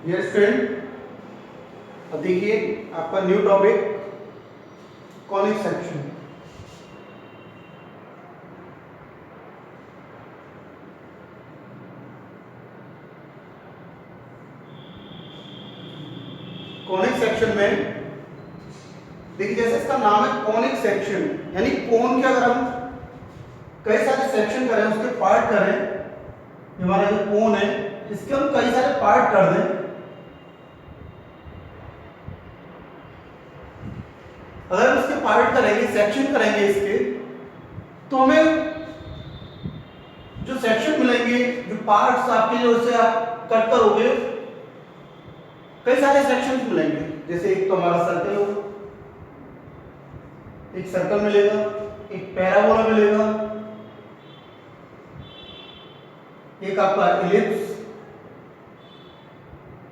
Dear student, अब देखिए आपका new topic conic section. Conic section में देखिए, जैसे इसका नाम है कॉनिक सेक्शन, यानी कोन के अगर हम कई सारे सेक्शन करें, उसके पार्ट करें, हमारा जो कोन है इसके हम कई सारे पार्ट कर दें, अगर उसके पार्ट करेंगे, सेक्शन करेंगे इसके, तो हमें जो सेक्शन मिलेंगे, जो पार्ट्स आपके जो से आप कट करोगे, कई सारे सेक्शंस मिलेंगे। जैसे एक तो हमारा सर्कल होगा, एक सर्कल मिलेगा, एक पैराबोला मिलेगा, एक आपका इलिप्स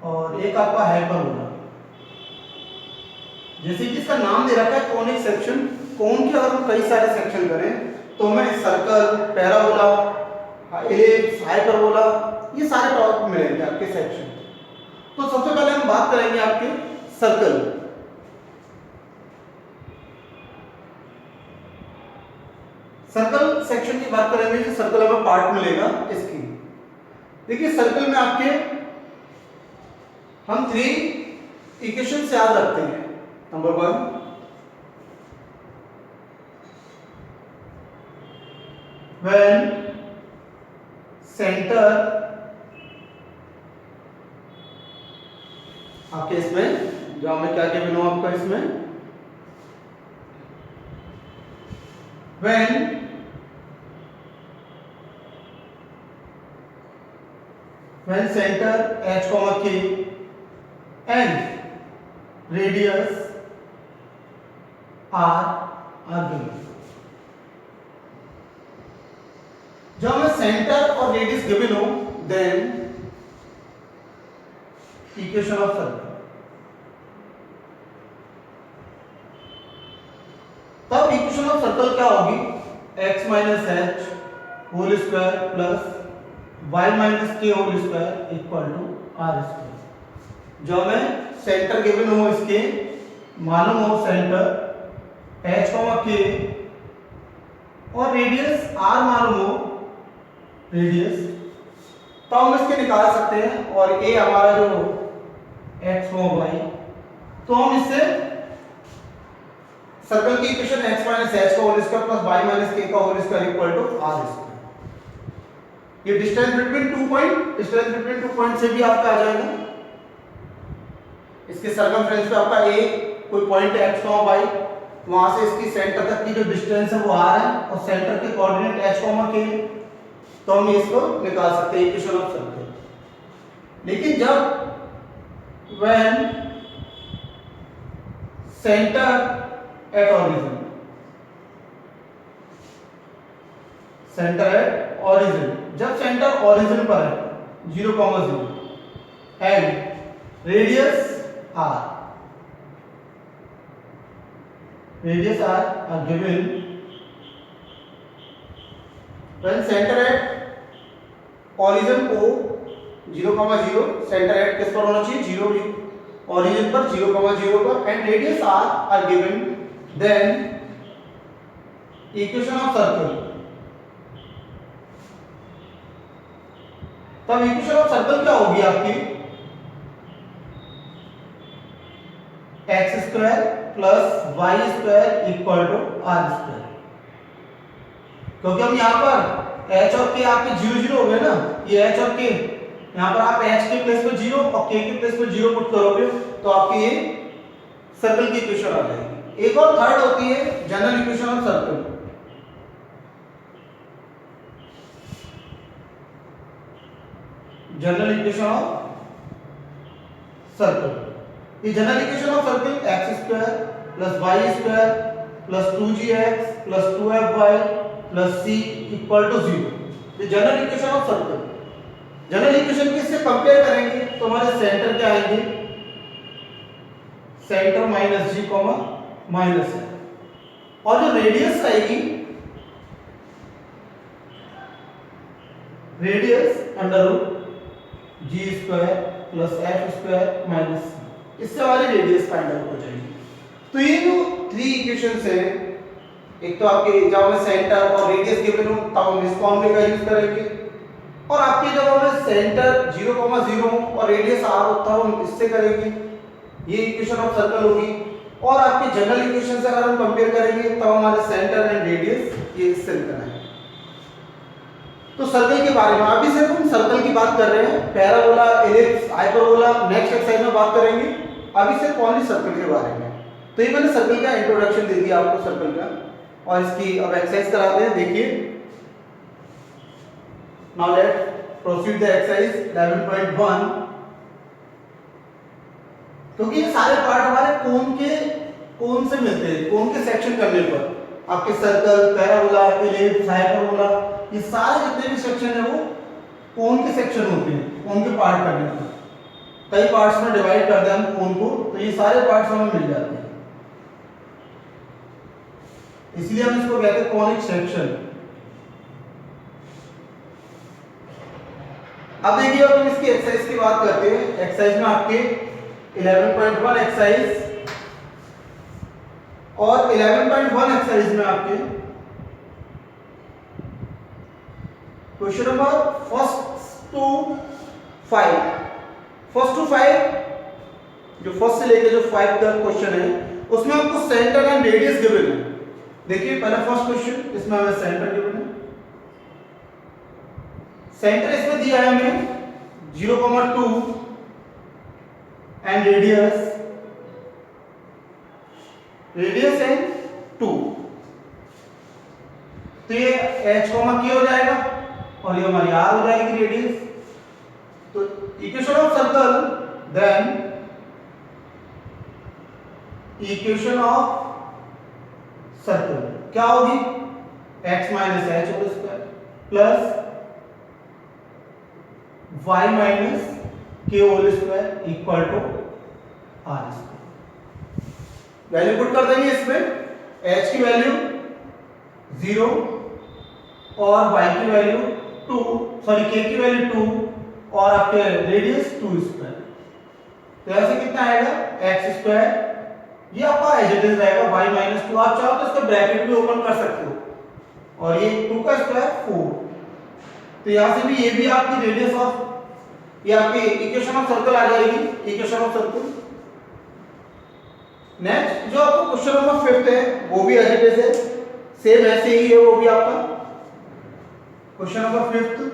और एक आपका हाइपरबोला। जैसे कि इसका नाम दे रखा है कॉनिक सेक्शन, कोन के अगर हम कई सारे सेक्शन करें तो हमें सर्कल, पैराबोला, इलिप्स, हाइपरबोला, ये सारे टॉपिक मिलेंगे आपके सेक्शन। तो सबसे पहले हम बात करेंगे आपके सर्कल। सर्कल सेक्शन की बात करेंगे, जो सर्कल हमें पार्ट मिलेगा इसकी। देखिए सर्कल में आपके हम 3 इक्वेशन याद रखते हैं। नंबर 1, when सेंटर आपके इसमें जो मैं क्या क्या बनाऊं आपका इसमें, when center h, k and radius r given। जब हमें सेंटर और रेडियस गिवन हो, देन इक्वेशन ऑफ सर्कल। तब इक्वेशन ऑफ सर्कल क्या होगी, x minus H whole square plus y minus K whole square equal to are square. जो हमें centre given हो, इसके मालूम हो सेंटर h, k और रेडियस r मालूम हो, रेडियस, तो हम इसके निकाल सकते हैं। और a हमारा जो x हो y, तो हम इससे सर्कल की इक्वेशन x माइनस एच का whole square plus y minus k का whole square equal to are square. ये डिस्टेंस बिटवीन 2 पॉइंट से भी आपका आ जाएगा। इसके सर्कमफ्रेंस पे आपका a कोई पॉइंट है x, y, वहां से इसकी सेंटर तक की जो डिस्टेंस है वो r है, और सेंटर के कोऑर्डिनेट h, k, तो हम इसको निकाल सकते हैं इक्वेशन ऑफ सर्कल। लेकिन जब when centre at origin, centre at origin, जब सेंटर ऑरिजिन पर है 0,0 and radius r, radius r are given when center at origin को 0,0, सेंटर एट किस पर होना चाहिए, 0, origin पर 0,0 पर, and radius r are given, then equation of circle। तब इक्वेशन ऑफ सर्कल क्या होगी आपकी, x square plus y square equal to are square. क्योंकि हम यहाँ पर h और k आपके 0, 0 हो गए ना, ये h और k, यहाँ पर आप h के प्लेस पे 0 और k के प्लेस पे 0 पुट करोगे तो आपकी ये सर्कल की इक्वेशन आ जाएगी। एक और थर्ड होती है general equation of circle. General equation of circle, ये general equation of circle x square plus y square plus 2gx plus 2fy plus c equal to 0, ये general equation of circle. General equation किससे compare करेंगे, तो हमारे centre क्या आएंगे, centre minus g, minus है, और जो रेडियस आएगी, radius under root G square plus F square minus C, इससे हमारी रेडियस फाइंड आउट हो जाएगी। तो ये जो 3 इक्वेशंस है, एक तो आपके जब हमें सेंटर और रेडियस गिवन हो तब हम इस फॉर्मूले का यूज करेंगे, और आपके जब हमें सेंटर 0,0 हो और रेडियस r हो तब हम इससे करेंगे, ये इक्वेशन ऑफ सर्कल होगी। और आपके जनरल इक्वेशन से अगर हम कंपेयर करेंगे तब हमारे सेंटर एंड रेडियस ये इससे निकलना है। तो सर्कल के बारे में अभी सिर्फ हम सर्कल की बात कर रहे हैं, parabola, ellipse, hyperbola next exercise में बात करेंगे, अभी सिर्फ ओनली सर्कल के बारे में। तो ये मैंने सर्कल का इंट्रोडक्शन दे दिया आपको सर्कल का, और इसकी अब एक्सरसाइज कराते हैं। देखिए, now let proceed the exercise 11.1। क्योंकि ये सारे पार्ट हमारे कोन से मिलते हैं, कोन के सेक्शन करने पर आपके सर्कल, पैराबोला, एलिप्स, हाइपरबोला, ये सारे जितने भी सेक्शन है वो कोन के सेक्शन होते हैं, कोन के पार्ट करने पर। कई पार्ट्स में डिवाइड कर दें हम कोन को, तो ये सारे पार्ट्स हमें मिल जाते हैं, इसलिए हम इसको कहते हैं कॉनिक सेक्शन। अब देखिए, अब हम इसकी एक्सरसाइज की बात करते हैं। एक्सरसाइज में आपके 11.1 एक्सरसाइज और 11.1 एक्सरसाइज में आपके क्वेश्चन नंबर फर्स्ट टू 5, जो फर्स्ट से लेके जो 5 तक क्वेश्चन है उसमें आपको सेंटर एंड रेडियस गिवन है। देखिए, पहला फर्स्ट क्वेश्चन, इसमें हमें सेंटर गिवन है। सेंटर इसमें दिया है हमें 0,2 एंड रेडियस है 2। तो ये h, k हो जाएगा और ये हमारी r हो जाएगी रेडियस। तो equation of circle, then equation of circle क्या होगी, x minus h whole square plus y minus k whole square equal to r square. Value put कर देंगे इसमें, h की वैल्यू 0 और y की वैल्यू 2, सॉरी k की वैल्यू 2 और आपके रेडियस 2 स्क्वायर। तो ऐसे कितना आएगा, x स्क्वायर, ये आपका एज इट इज रहेगा y माइनस 2। आप चाहो तो इसका ब्रैकेट भी ओपन कर सकते हो, और ये 2 का स्क्वायर 4। तो यहां से भी ये भी आपकी रेडियस ऑफ, ये आपकी इक्वेशन ऑफ सर्कल आ जाएगी, इक्वेशन ऑफ सर्कल। नेक्स्ट जो आपको क्वेश्चन नंबर 5 है वो भी एज इट इज है, सेम ऐसे ही है वो भी आपका क्वेश्चन नंबर 5।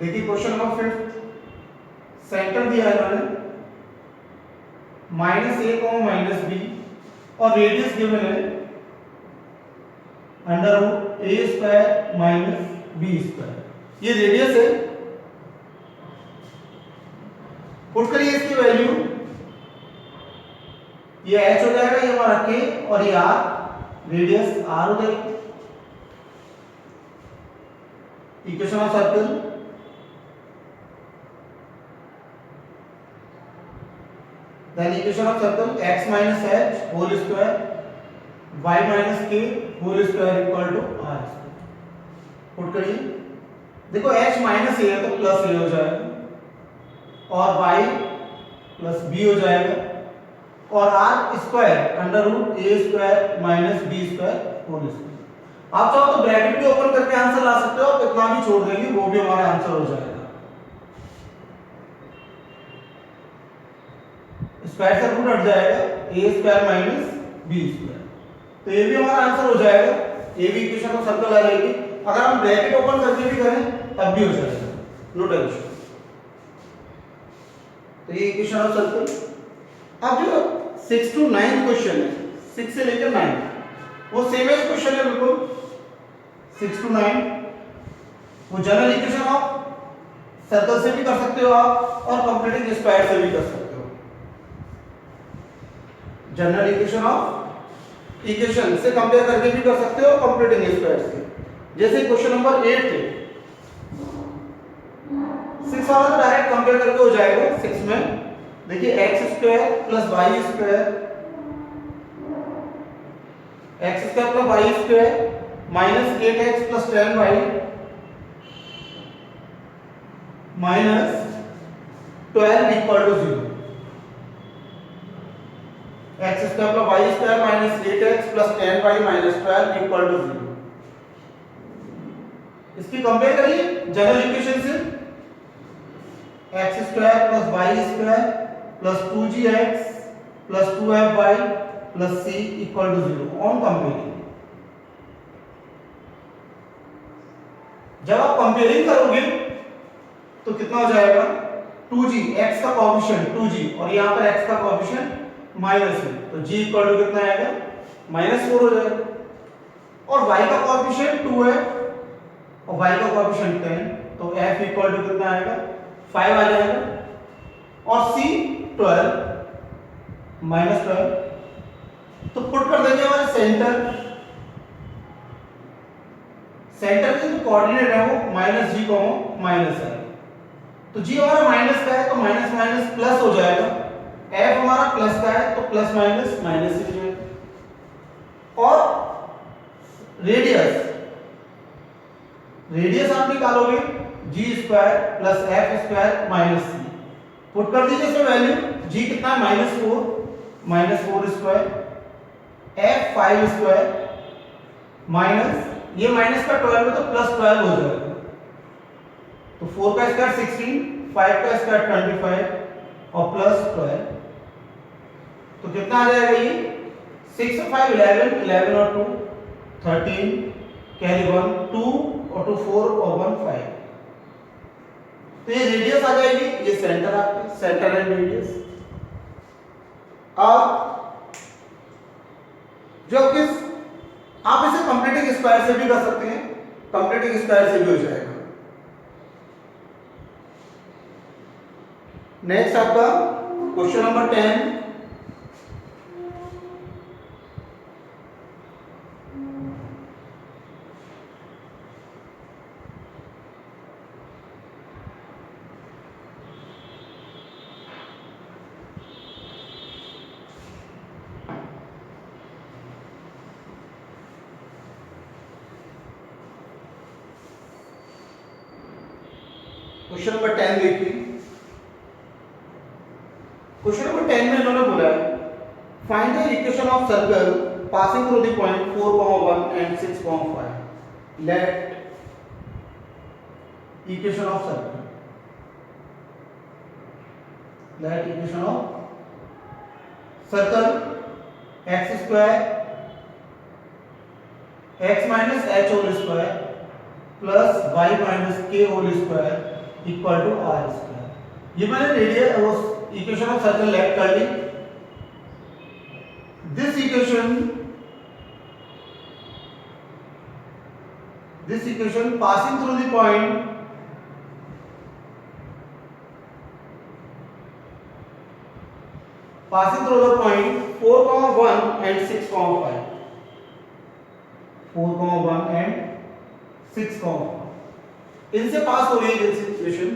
देखिए, क्वेश्चन नंबर 5 सेंटर दिया है इन्होंने -a, -b और रेडियस गिवन है √a² - b²। ये रेडियस है, पुट करिए इसकी वैल्यू, ये h हो जाएगा, ये हमारा k और ये r, रेडियस r हो जाएगी। Equation of circle, then equation of circle x minus h whole square y minus k whole square equal to r square। Put करिए, देखो h माइनस a है तो प्लस a हो जाएगा और y प्लस b हो जाएगा और r square √a² minus b² whole square. आप चाहो तो ब्रैकेट भी ओपन करके आंसर ला सकते हो, आप इतना भी छोड़ देंगे वो भी हमारा आंसर हो जाएगा। स्क्वायर से रूट हट जाएगा, a² माइनस b²। तो ये भी हमारा आंसर हो जाएगा, ये भी इक्वेशन ऑफ सर्कल आ जाएगी। अगर हम ब्रैकेट ओपन करके भी करें तब भी हो जाएगा, नो टेंशन। तो ये इक्वेशन ऑफ सर्कल। अब जो 6 to 9 क्वेश्चन है, 6 से लेकर 9 वो सेम एज क्वेश्चन है बिल्कुल, 6 to 9 वो जनरल इक्वेशन ऑफ सर्कल से भी कर सकते हो आप और कंप्लीटिंग स्क्वायर से भी कर सकते हो। जनरल इक्वेशन से कंपेयर करके भी कर सकते हो, कंप्लीटिंग स्क्वायर से। जैसे क्वेश्चन नंबर 8 है, 6 वाला तो डायरेक्ट कंपेयर करके हो जाएगा 6 में। देखिए x square plus y square, x square plus y square minus 8x plus 10y minus 12 equal to 0। X square plus y square minus 8x plus 10y minus 12 equal to 0। इसकी compare करिए general equation से, x square plus y square plus 2gx plus 2fy plus c equal to 0 on comparing. जब आप comparing करोगे तो कितना हो जाएगा 2g, x का कोएफिशिएंट 2g और यहां पर x का कोएफिशिएंट माइनस है, तो g इक्वल टू कितना आएगा -4 हो जाएगा। और y का कोएफिशिएंट 2 है और y का कोएफिशिएंट 10, तो f इक्वल टू कितना आएगा 5 आ जाएगा। और c 12 -12, तो पुट कर देंगे हमारे सेंटर के जो कोऑर्डिनेट है वो -g माइनस है, तो g हमारा माइनस का है तो माइनस माइनस प्लस हो जाएगा, f हमारा प्लस का है तो प्लस माइनस माइनस ही हो जाएगा। और रेडियस आप निकालोगे g square plus f square minus c, put कर दीजिए इसमें वैल्यू, g कितना -4 स्क्वायर, f 5 स्क्वायर माइनस ये माइनस का 12 है तो प्लस 12 हो जाएगा, तो 4 का स्क्वायर 16, 5 का स्क्वायर 25 और प्लस 12, तो कितना आ जाएगा ये 6 और 5 11, 11 और 2 13, कैरी 1 2 और 2 4 और 1 5, तो ये रेडियस आ जाएगी, ये सेंटर आपका सेंटर एंड रेडियस। अब जो किस आप इसे कंप्लीटिंग स्क्वायर से भी कर सकते हैं, कंप्लीटिंग स्क्वायर से भी हो जाएगा। नेक्स्ट आपका क्वेश्चन नंबर 10, क्वेश्चन नंबर 10 देखिए। क्वेश्चन नंबर 10 में इन्होंने बोला है find the equation of circle passing through the point 4, 1 and 6, 5। Let equation of circle, let equation of circle x square x minus h whole square plus y minus k whole square equal to r square. ये मैंने radius उस equation of circle let कर ली। This equation passing through the point passing through the point 4, 1 and 6, 5, 4, 1 and 6, 5 इनसे पास हो रही है equation,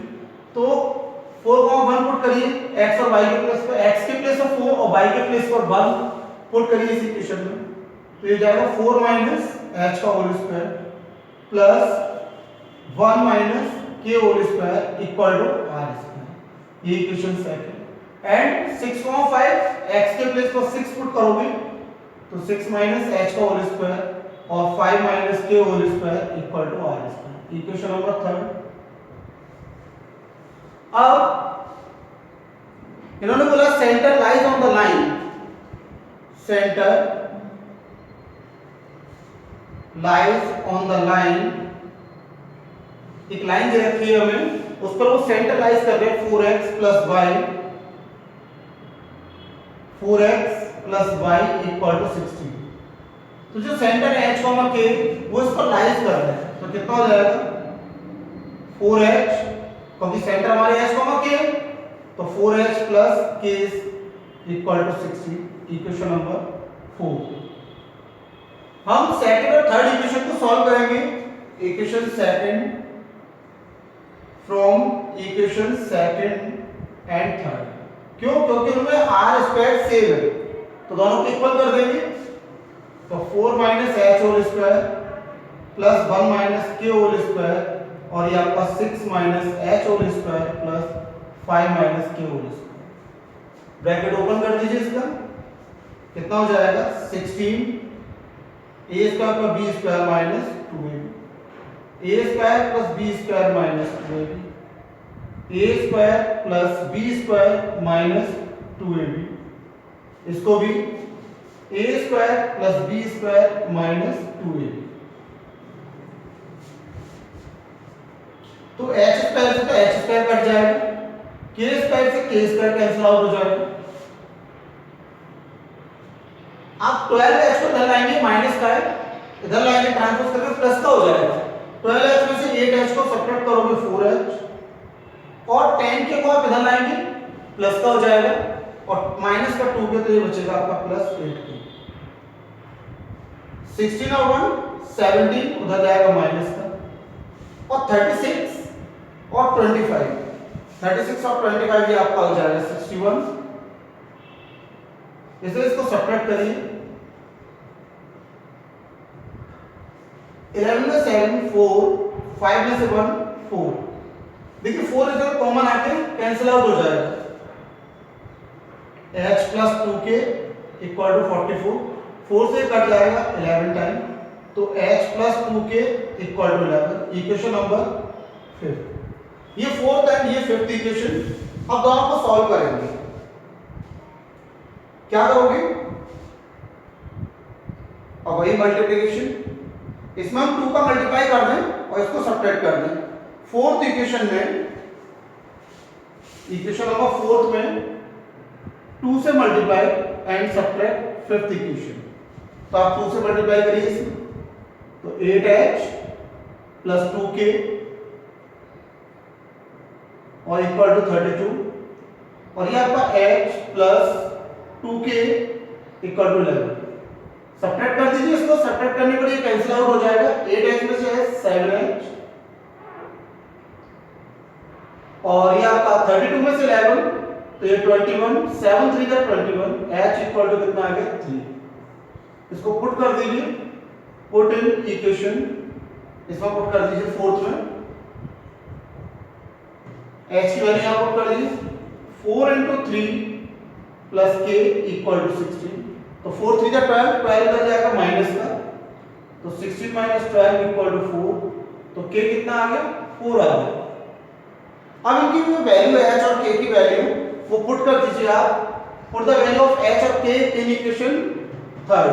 तो 4, 1 पुट करिए x और y के प्लेस पर, x के प्लेस पर 4 और y के प्लेस पर 1 पुट करिए इस इक्वेशन में, तो ये जाएगा 4 माइनस h का whole square plus 1 minus k whole square equal to r square. ये इक्वेशन सेकंड। एंड 6, 5 x के प्लेस पर 6 पुट करोगे तो 6 माइनस h का होल स्क्वायर और 5 minus k whole square equal to r square. Equation number 3। अब इन्होंने बोला center lies on the line, center lies on the line, एक लाइन दे रखी है हमें, उस पर वो सेंटर लाइज कर रहे हैं 4x plus y, 4x plus y equal to 16। तो जो सेंटर है h, k वो इस पर लाइज कर रहे हैं, तो कितना हो जाएगा 4h, क्योंकि सेंटर हमारे h, k, तो 4h plus k equal to 16। Equation number 4। हम सेकंड और थर्ड इक्वेशन को सॉल्व करेंगे। Equation second from equation second and third, क्यों? क्योंकि उनमें आर स्क्वायर सेम है, तो दोनों को इक्वल कर देंगे। तो 4 minus H whole square plus 1 minus K whole square, और ये आपका 6 minus H whole square plus 5 minus K whole square. Bracket open कर दीजिए, इसका कितना हो जाएगा 16 A square plus B square minus 2ab, A square plus B square minus 2ab, A square plus B square minus 2ab, इसको भी A square plus B square minus 2ab। तो H square से तो एच स्क्वायर कट जाएगा, के square से के square cancel out हो जाएगा। आप 12h को इधर लाएंगे माइनस का है, इधर लाएंगे ट्रांसपोज करके प्लस का हो जाएगा। 12h में से 8h को सब्ट्रैक्ट करोगे 4h, और 10 के को आप इधर लाएंगे प्लस का हो जाएगा, और माइनस का 2 के तो ये बचेगा आपका प्लस 8 के। 16 और 1 17 उधर जाएगा माइनस का, और 36 और 25, 36 और 25 ये आपका हो जाएगा 61। इसलिए इसको सब्ट्रैक्ट करिए। 11 में 7 4, 5 में से 1 4। देखिए 4 इधर कॉमन आके कैंसिल आउट हो जाएगा। h plus 2k equal to 44, 4 से कट जाएगा 11 टाइम, तो h plus 2k equal to 11, equation number 5। ये फोर्थ एंड ये फिफ्थ इक्वेशन। अब दोनों को सॉल्व करेंगे। क्या करोगे? अब वही मल्टीप्लिकेशन, इसमें हम 2 का मल्टीप्लाई कर दें और इसको सब्ट्रैक्ट कर दें। फोर्थ इक्वेशन में, इक्वेशन नंबर फोर्थ में 2 से multiply and subtract fifth equation. तो आप 2 से मल्टीप्लाई करिए इसमें, तो 8h प्लस 2k और इक्वल टू 32, और ये आपका h plus 2k equal to 11। Subtract कर दीजिए इसको, सब्ट्रैक्ट करने पर ये कैंसिल आउट हो जाएगा। 8h में से है 7h, और ये आपका 32 में से 11, तो ये 21, 7 3 का 21, h इक्वल टू कितना आ गया 3। इसको पुट कर दीजिए, पुट इन इक्वेशन, इसमें पुट कर दीजिए फोर्थ में, h की वैल्यू यहां पुट कर दीजिए। 4 into 3 plus k equal to 16, तो 4 3 का 12, 12 इधर जाएगा माइनस का, तो 16 माइनस 12 इक्वल टू 4, तो k कितना आ गया 4 आ गया। अब इनकी जो वैल्यू है h और k की वैल्यू वो पुट कर दीजिए आप, put the value of h और k in equation third,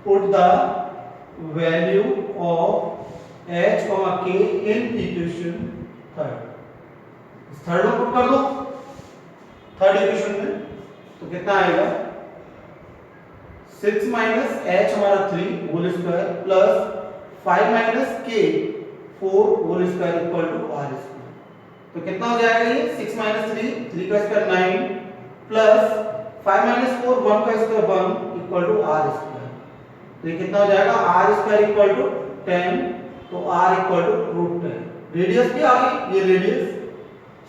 put the value of h और k in equation third. Third में पुट कर दो थर्ड इक्वेशन में, तो कितना आएगा 6 माइनस एच हमारा 3 whole square plus 5 minus k 4 whole square equal to are square. तो कितना हो जाएगा ये 6 माइनस 3 का स्क्वायर 9 प्लस 5 माइनस 4 1 का square 1 equal to are square. तो ये कितना हो जाएगा आर स्क्वायर इक्वल टू 10, तो r equal to root 10। Radius भी आ गई, ये radius.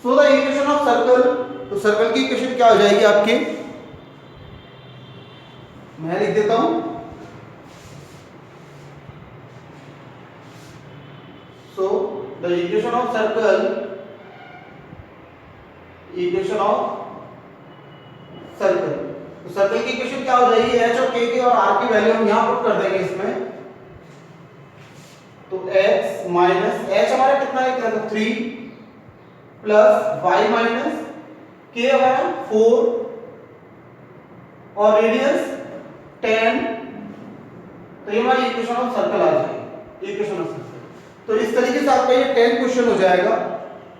So the equation of circle, तो सर्कल की इक्वेशन क्या हो जाएगी आपकी, मैं लिख देता हूं। So the equation of circle, equation of circle, तो सर्कल की इक्वेशन क्या हो जाएगी, h और k की और r की वैल्यू हम यहां पुट कर देंगे इसमें। तो x माइनस h हमारा कितना है, तो 3 प्लस y माइनस k हमारा 4 और रेडियस 10, तो ये हमारी इक्वेशन ऑफ सर्कल आ जाएगी, इक्वेशन ऑफ सर्कल। तो इस तरीके से आपका ये 10 क्वेश्चन हो जाएगा।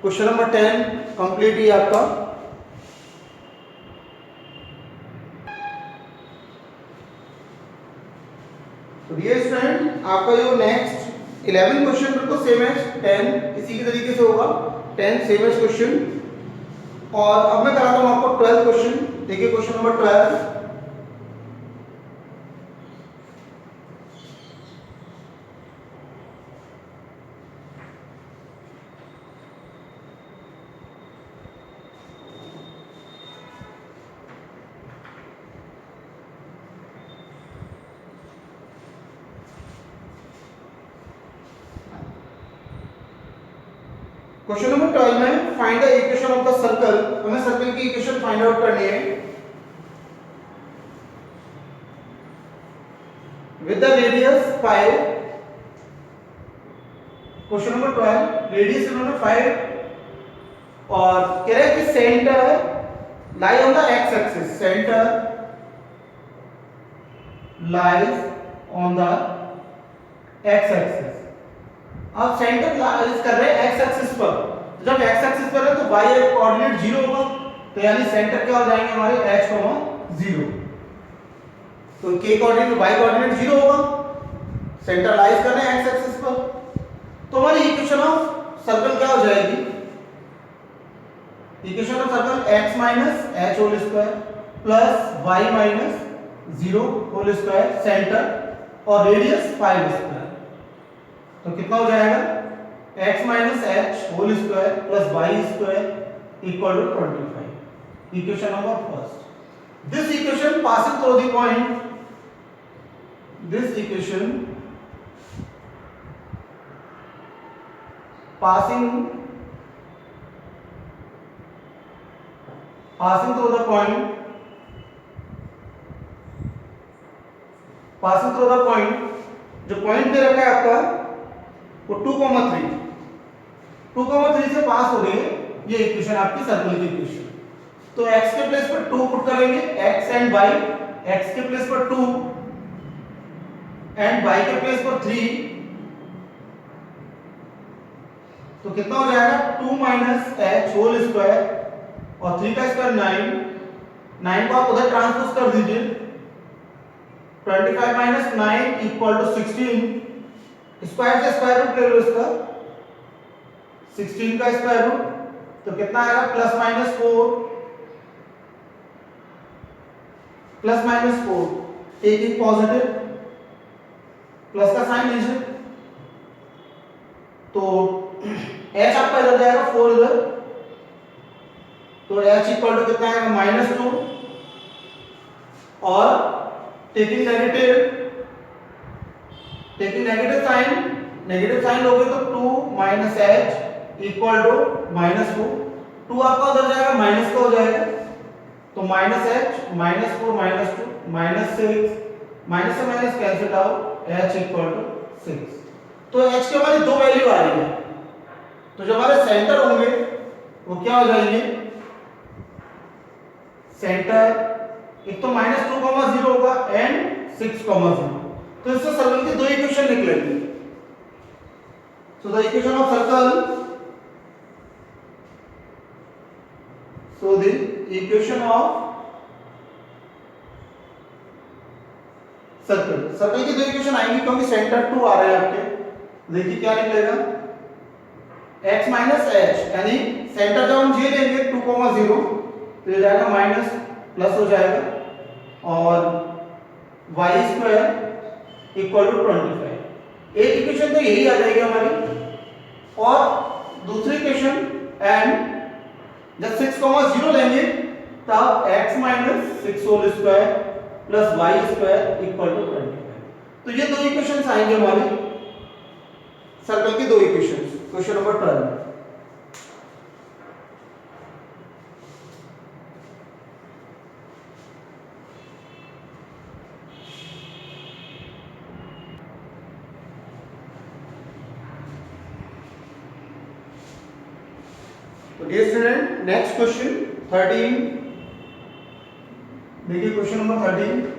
क्वेश्चन नंबर 10 कंप्लीट ही आपका। तो ये स्टूडेंट आपका जो नेक्स्ट 11 क्वेश्चन बिल्कुल सेम है 10, इसी के तरीके से होगा 10 सेम है क्वेश्चन। और अब मैं कराता हूं आपको 12 क्वेश्चन। देखिए क्वेश्चन नंबर 12, क्वेश्चन नंबर 12 में find the equation of the circle, हमें सर्कल की इक्वेशन फाइंड आउट करनी है with the radius 5। Question number 12 radius इन्होंने 5 और कह रहे हैं कि centre lie on the x axis, centre lies on the x axis. अब सेंटर लाइज कर रहे हैं एक्स एक्सिस पर, तो जब एक्स एक्सिस पर है तो y कोऑर्डिनेट 0 होगा, तो यानी सेंटर क्या हो जाएंगे हमारे h, 0। तो k कोऑर्डिनेट y कोऑर्डिनेट 0 होगा, सेंटर लाइज कर रहे हैं एक्स एक्सिस पर, तो हमारी इक्वेशन ऑफ सर्कल क्या हो जाएगी, equation of circle x minus h whole square plus y minus 0 whole square center और रेडियस 5 स्क्वायर। तो कितना हो जाएगा x minus h whole square plus y square equal to 25। Equation number first, this equation passing through the point, this equation passing through the point, passing through the point, जो point दे रखा है आपका वो 2,3 से पास हो रही है, ये इक्वेशन आपकी सर्कल की इक्वेशन। तो x के प्लेस पर 2 पुट करेंगे, x एंड y, x के प्लेस पर 2 एंड y के प्लेस पर 3, तो कितना हो जाएगा 2 माइनस h होल स्क्वायर और 3 का स्क्वायर 9 को आप उधर ट्रांसपोज कर दीजिए, 25 माइनस 9 इक्वल टू 16, स्क्वायर से स्क्वायर रूट ले लो इसका, 16 का स्क्वायर रूट, तो कितना आएगा प्लस माइनस 4, एक पॉजिटिव प्लस का साइन लीजिए, तो h आपका इधर जाएगा 4 इधर, तो h इक्वल टू कितना आएगा -2 और टेकिंग नेगेटिव साइन लोगे तो 2 माइनस h इक्वल टू -2, 2 आपका उधर जाएगा माइनस का हो जाएगा, तो माइनस h -4 -2 -6, माइनस से minus cancel out, h equal to 6। तो h की हमारी दो वैल्यू आ रही है, तो जो हमारे सेंटर होंगे वो क्या हो जाएंगे, सेंटर एक तो -2,0 होगा एंड 6,0, तो इससे सर्कल की दो इक्वेशन निकलेंगी। सो the equation of circle, so the equation of circle की दो इक्वेशन आएंगी क्योंकि सेंटर 2 आ रहे हैं आपके। देखिए क्या निकलेगा, x माइनस h, यानी सेंटर जब हम j लेंगे 2,0 तो ये जाएगा माइनस प्लस हो जाएगा और y स्क्वायर इक्वल टू 25। एक इक्वेशन तो यही आ जाएगी हमारी, और दूसरी इक्वेशन एंड जब 6,0 लेंगे तब x minus 6 whole square plus y square equal to 25। तो ये दो इक्वेशंस आएंगे हमारी सर्कल की दो इक्वेशंस। क्वेश्चन नंबर 12, तो डियर स्टूडेंट नेक्स्ट क्वेश्चन 13, देखिए क्वेश्चन नंबर 13,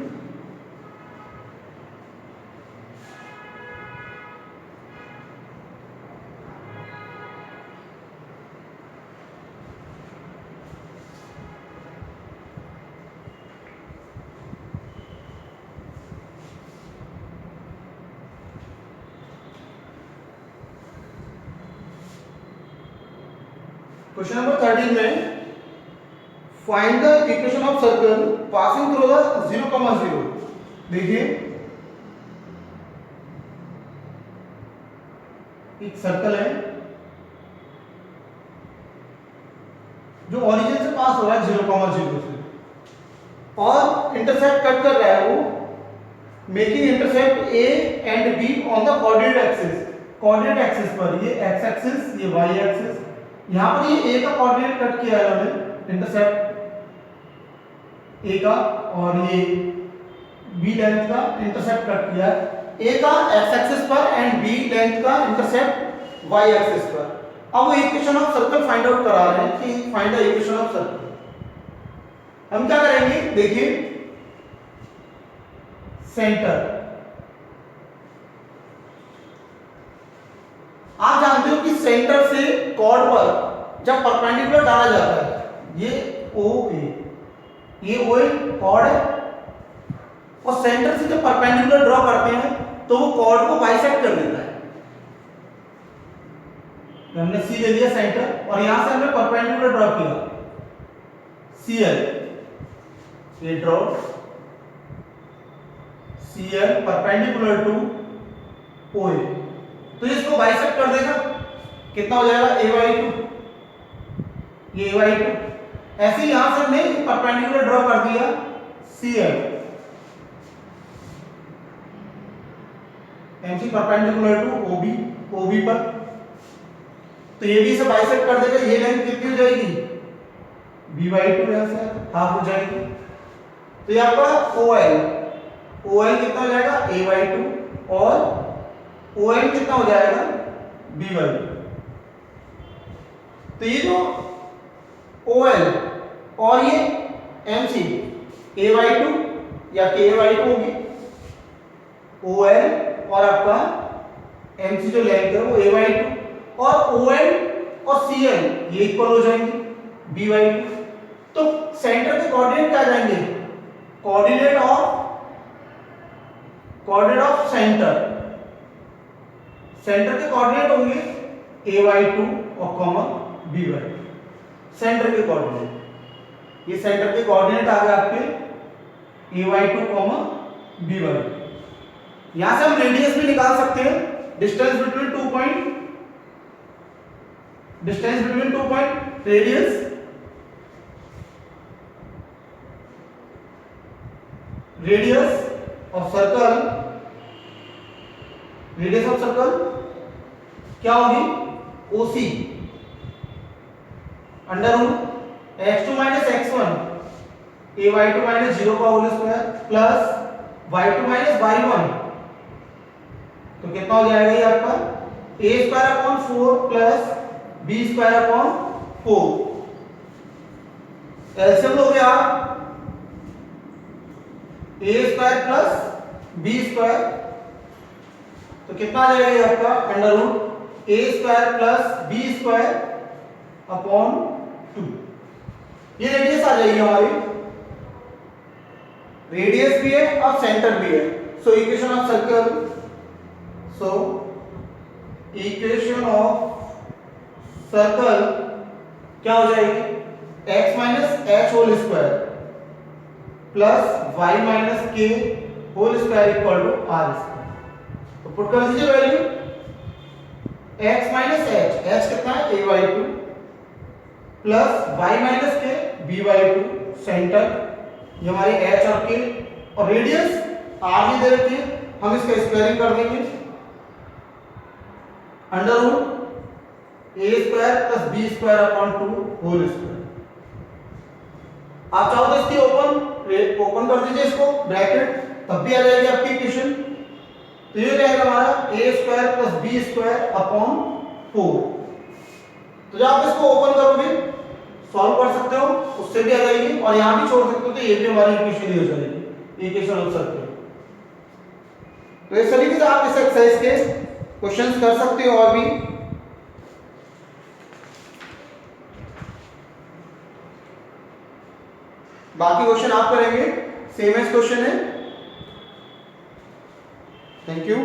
क्वेश्चन नंबर 13 में find the equation of circle passing through the 0,0। देखिए एक सर्कल है जो ओरिजिन से पास हो रहा है 0,0 से और इंटरसेप्ट कट कर रहा है वो, making intercept a and b on the coordinate axis. Coordinate axis पर ये x एक्सिस, ये y एक्सिस, यहां पर ये ए का कोऑर्डिनेट कट किया है इन्होंने, इंटरसेप्ट ए का, और ये बी लेंथ का इंटरसेप्ट कट किया है, ए का एक्स एक्सिस पर एंड बी लेंथ का इंटरसेप्ट वाई एक्सिस पर। अब वो equation of circle find out करा रहे हैं कि find the equation of circle. हम क्या करेंगे, देखिए सेंटर, आप जानते हो कि सेंटर से कॉर्ड पर जब परपेंडिकुलर डाला जाता है, ये ओ ए, ये ओ ए कॉर्ड है, और सेंटर से जब परपेंडिकुलर ड्रॉ करते हैं तो वो कॉर्ड को बाइसेक्ट कर देता है। हमने सी ले लिया सेंटर, और यहां से हमने परपेंडिकुलर ड्रॉ किया सीएल, ये ड्रॉ सीएल परपेंडिकुलर टू ओए, तो इसको बाइसेक्ट कर देगा, कितना हो जाएगा a/2, ये a/2। ऐसे ही यहां से हमने परपेंडिकुलर ड्रॉ कर दिया CL, MC perpendicular to OB पर, तो ये भी से बाइसेक्ट कर देगा, ये लेंथ कितनी हो जाएगी b/2, यहां से हाफ हो जाएगी। तो ये आपका OL कितना हो जाएगा a/2, और OM कितना हो जाएगा b/2। तो ये जो OL और ये MC a/2 या k/2 होगी, OL और आपका MC जो लेंथ है वो a/2, और OL और CL ये इक्वल हो जाएंगे b/2। तो सेंटर के कोऑर्डिनेट क्या जाएंगे, कोऑर्डिनेट ऑफ सेंटर के कोऑर्डिनेट होंगे a/2 और कॉमा b/2, सेंटर के कोऑर्डिनेट, ये सेंटर के कोऑर्डिनेट आ गए आपके a/2 कॉमा b/2। यहां से हम रेडियस भी निकाल सकते हैं, distance between two point, radius of circle, क्या होगी OC under root x2 minus x1 a/2 minus 0 का whole square plus y2 minus y1, तो कितना हो जाएगा ये आपका a²/4 प्लस b²/4, एलसीएम लोगे आप a² प्लस b², तो कितना आ जाएगा ये आपका under root a² plus b²/2। ये रेडियस आ जाएगी हमारी, रेडियस भी है और सेंटर भी है। सो इक्वेशन ऑफ सर्कल, क्या हो जाएगी x minus h whole square plus y minus k whole square equal to r square. तो पुट कर दीजिए वैल्यू, x माइनस h कितना है a/2 plus y minus k b/2, center ये हमारी h और k, और रेडियस r भी दे रखी है, हम इसका स्क्वायरिंग कर देंगे under root a² plus b²/2 whole square. आप चाहो तो इसकी ओपन कर दीजिए इसको ब्रैकेट, तब भी आ जाएगी आपकी इक्वेशन। तो ये रहेगा हमारा a² प्लस b²/4। तो जब आप इसको ओपन करोगे सॉल्व कर सकते हो, उससे भी आ जाएगी, और यहां भी छोड़ सकते हो, तो ये भी हमारी इक्वेशन ही हो जाएगी, इक्वेशन ऑफ सर्कल। तो इस तरीके से आप इस एक्सरसाइज के क्वेश्चंस कर सकते हो। और भी बाकी क्वेश्चन आप करेंगे, सेम एज क्वेश्चन है। Thank you.